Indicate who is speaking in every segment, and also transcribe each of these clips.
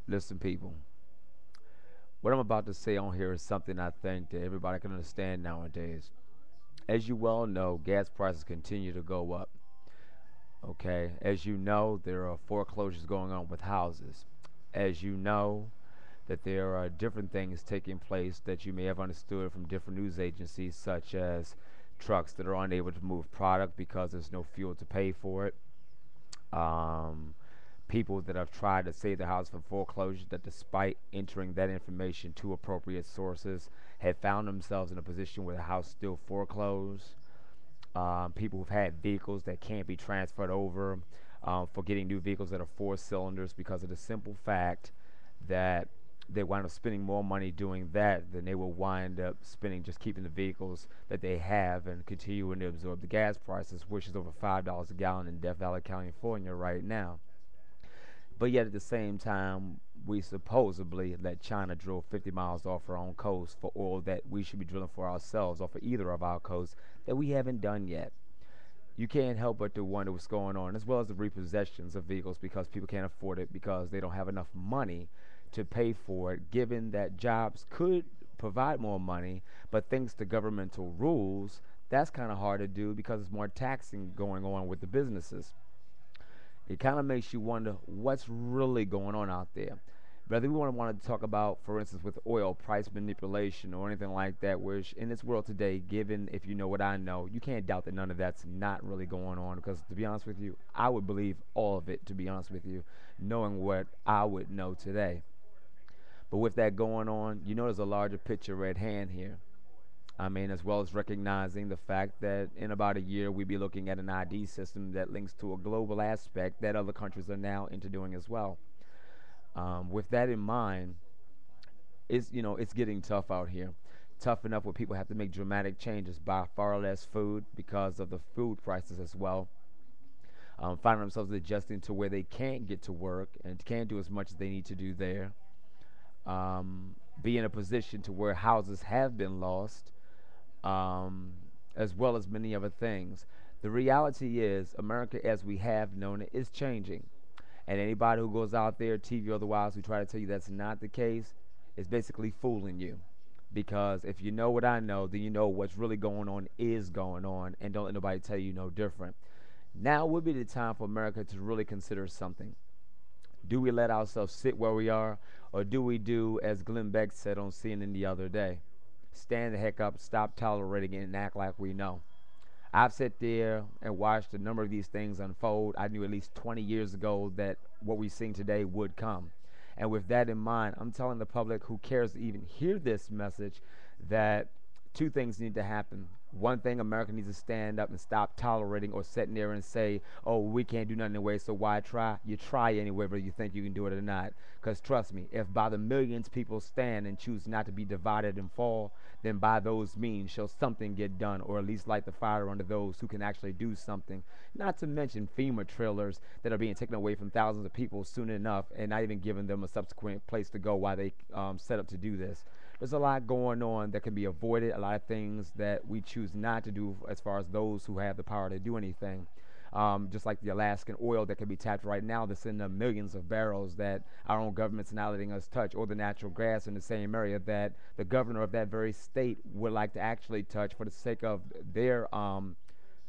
Speaker 1: Listen, people, what I'm about to say on here is something I think that everybody can understand nowadays. As you well know, gas prices continue to go up. Okay, as you know, there are foreclosures going on with houses. As you know, that there are different things taking place that you may have understood from different news agencies, such as trucks that are unable to move product because there's no fuel to pay for it. Um, People that have tried to save their house from foreclosure that, despite entering that information to appropriate sources, have found themselves in a position where the house still foreclosed. People who've had vehicles that can't be transferred over, for getting new vehicles that are four cylinders because of the simple fact that they wind up spending more money doing that than they will wind up spending just keeping the vehicles that they have and continuing to absorb the gas prices, which is over $5 a gallon in Death Valley, California right now. But yet at the same time, we supposedly let China drill 50 miles off our own coast for oil that we should be drilling for ourselves off of either of our coasts that we haven't done yet. You can't help but to wonder what's going on, as well as the repossessions of vehicles because people can't afford it because they don't have enough money to pay for it, given that jobs could provide more money, but thanks to governmental rules, that's kind of hard to do because there's more taxing going on with the businesses. It kind of makes you wonder what's really going on out there. Whether we want to talk about, for instance, with oil price manipulation or anything like that, which in this world today, given if you know what I know, you can't doubt that none of that's not really going on. Because to be honest with you, I would believe all of it, to be honest with you, knowing what I would know today. But with that going on, you know there's a larger picture at hand here. I mean, as well as recognizing the fact that in about a year we'll be looking at an ID system that links to a global aspect that other countries are now into doing as well. With that in mind, it's getting tough out here. Tough enough where people have to make dramatic changes, buy far less food because of the food prices as well. Finding themselves adjusting to where they can't get to work and can't do as much as they need to do there. Be in a position to where houses have been lost, um, as well as many other things. The reality is, America, as we have known it, is changing. And anybody who goes out there, TV or otherwise, who try to tell you that's not the case, is basically fooling you. Because if you know what I know, then you know what's really going on is going on, and don't let nobody tell you no different. Now would be the time for America to really consider something. Do we let ourselves sit where we are, or do we do as Glenn Beck said on CNN the other day? Stand the heck up, stop tolerating it, and act like we know. I've sat there and watched a number of these things unfold. I knew at least 20 years ago that what we're seeing today would come. And with that in mind, I'm telling the public who cares to even hear this message that two things need to happen. One thing, America needs to stand up and stop tolerating or sitting there and say, oh, we can't do nothing anyway, so why try? You try anyway, whether you think you can do it or not. Because trust me, if by the millions people stand and choose not to be divided and fall, then by those means shall something get done, or at least light the fire under those who can actually do something. Not to mention FEMA trailers that are being taken away from thousands of people soon enough and not even giving them a subsequent place to go while they set up to do this. There's a lot going on that can be avoided, a lot of things that we choose not to do as far as those who have the power to do anything. Just like the Alaskan oil that can be tapped right now that's in the millions of barrels that our own government's not letting us touch, or the natural gas in the same area that the governor of that very state would like to actually touch for the sake of their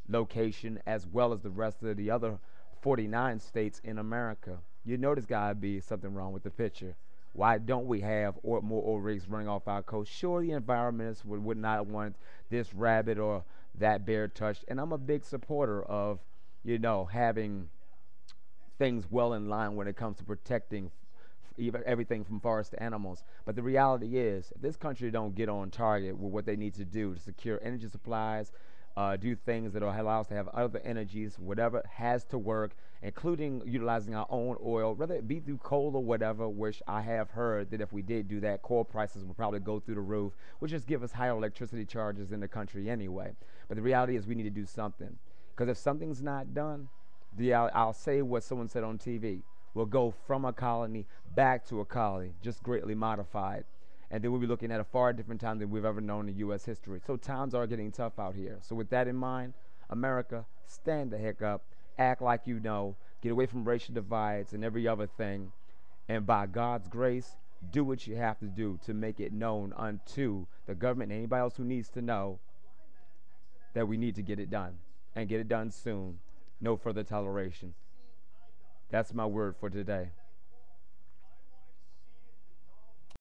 Speaker 1: location, as well as the rest of the other 49 states in America. You know there's got to be something wrong with the picture. Why don't we have more oil rigs running off our coast? Sure, the environmentalists would not want this rabbit or that bear touched. And I'm a big supporter of, having things well in line when it comes to protecting even everything from forest to animals. But the reality is, if this country don't get on target with what they need to do to secure energy supplies, do things that will allow us to have other energies, whatever has to work, including utilizing our own oil, whether it be through coal or whatever, which I have heard that if we did do that, coal prices would probably go through the roof, which just give us higher electricity charges in the country anyway. But the reality is we need to do something. Because if something's not done, I'll say what someone said on TV. We'll go from a colony back to a colony, just greatly modified. And then we'll be looking at a far different time than we've ever known in U.S. history. So times are getting tough out here. So with that in mind, America, stand the heck up, act like you know, get away from racial divides and every other thing, And by God's grace, do what you have to do to make it known unto the government and anybody else who needs to know that we need to get it done and get it done soon. No further toleration. That's my word for today.